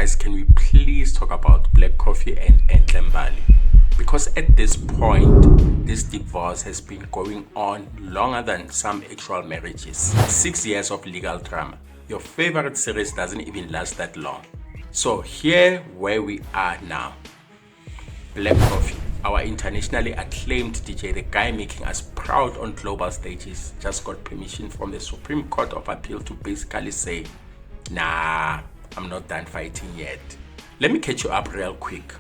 guys, can we please talk about Black Coffee and Enhle Mbali? Because at this point, this divorce has been going on longer than some actual marriages. 6 years of legal drama. Your favorite series doesn't even last that long. So here where we are now. Black Coffee, our internationally acclaimed DJ, the guy making us proud on global stages, just got permission from the Supreme Court of Appeal to basically say, nah, I'm not done fighting yet. Let me catch you up real quick.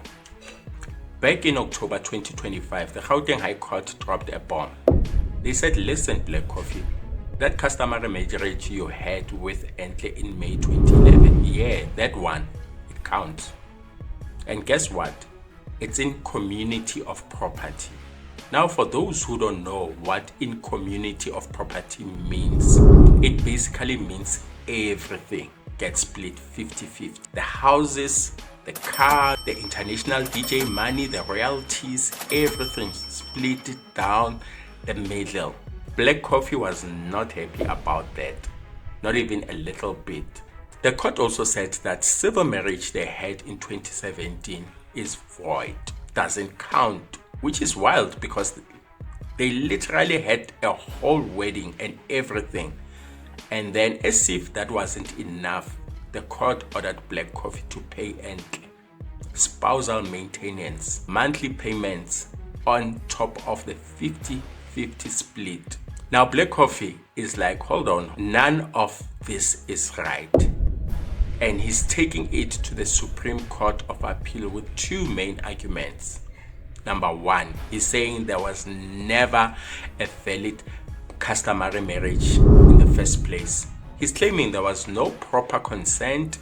Back in October 2025, the Gauteng High Court dropped a bomb. They said, listen, Black Coffee, that customary marriage you had with Enhle in May 2011, yeah, that one, it counts. And guess what? It's in community of property. Now, for those who don't know what in community of property means, it basically means everything gets split 50-50. The houses, the car, the international DJ money, the royalties, everything split down the middle. Black Coffee was not happy about that, not even a little bit. The court also said that civil marriage they had in 2017 is void, doesn't count, which is wild because they literally had a whole wedding and everything. And then, as if that wasn't enough, the court ordered Black Coffee to pay Enhle spousal maintenance, monthly payments on top of the 50-50 split. Now, Black Coffee is like, hold on, none of this is right. And he's taking it to the Supreme Court of Appeal with two main arguments. Number one, he's saying there was never a valid customary marriage in the first place. He's claiming there was no proper consent,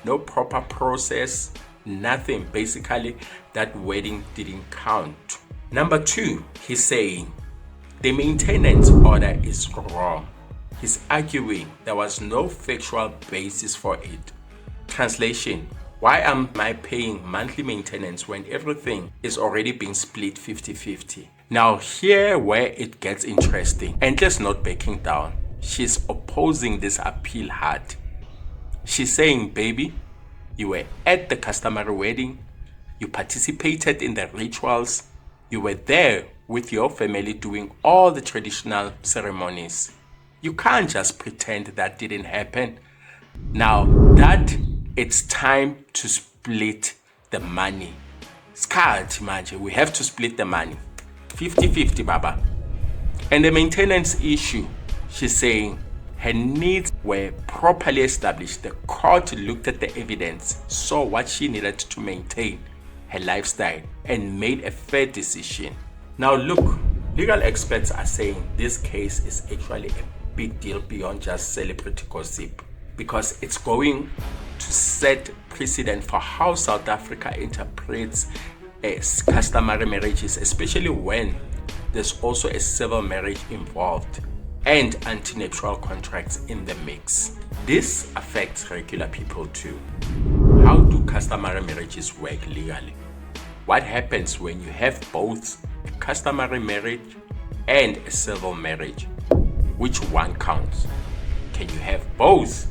no proper process, nothing. Basically, that wedding didn't count. Number two, he's saying the maintenance order is wrong. He's arguing there was no factual basis for it. Translation: why am I paying monthly maintenance when everything is already being split 50-50? Now, here where it gets interesting. Enhle's not backing down. She's opposing this appeal hard. She's saying, baby, you were at the customary wedding, you participated in the rituals, you were there with your family doing all the traditional ceremonies. You can't just pretend that didn't happen. Now that it's time to split the money. Scarlet, imagine, we have to split the money. 50-50, Baba. And the maintenance issue, she's saying her needs were properly established. The court looked at the evidence, saw what she needed to maintain her lifestyle, and made a fair decision. Now look, legal experts are saying this case is actually a big deal beyond just celebrity gossip, because it's going to set precedent for how South Africa interprets customary marriages, especially when there's also a civil marriage involved and anti-nuptial contracts in the mix. This affects regular people too. How do customary marriages work legally? What happens when you have both a customary marriage and a civil marriage? Which one counts? Can you have both?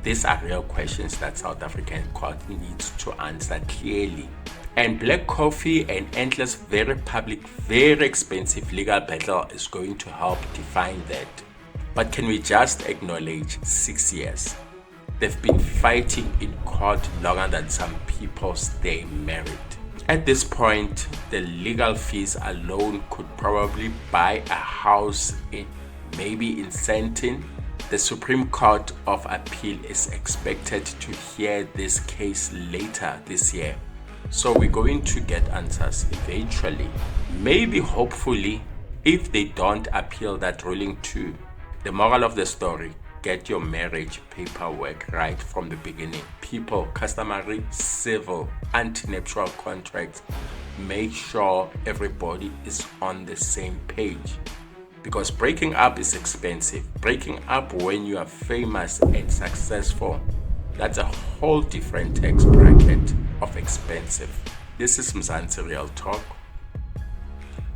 These are real questions that South African court needs to answer clearly. And Black Coffee and Enhle's very public, very expensive legal battle is going to help define that. But can we just acknowledge 6 years? They've been fighting in court longer than some people stay married. At this point, the legal fees alone could probably buy a house maybe in Sandton. The Supreme Court of Appeal is expected to hear this case later this year. So we're going to get answers eventually. Maybe, hopefully, if they don't appeal that ruling too. The moral of the story: get your marriage paperwork right from the beginning. People, customary, civil, anti-nuptial contracts, make sure everybody is on the same page. Because breaking up is expensive. Breaking up when you are famous and successful, that's a whole different tax bracket of expensive. This is Mzansi Real Talk.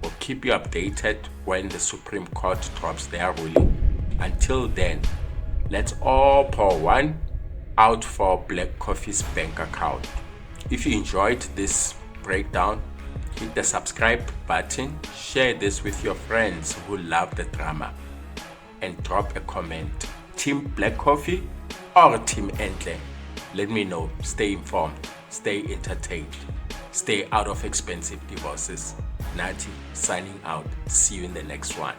We'll keep you updated when the Supreme Court drops their ruling. Until then, let's all pour one out for Black Coffee's bank account. If you enjoyed this breakdown, hit the subscribe button, share this with your friends who love the drama, and drop a comment. Team Black Coffee or Team Enhle? Let me know. Stay informed, stay entertained, stay out of expensive divorces. Nati signing out. See you in the next one.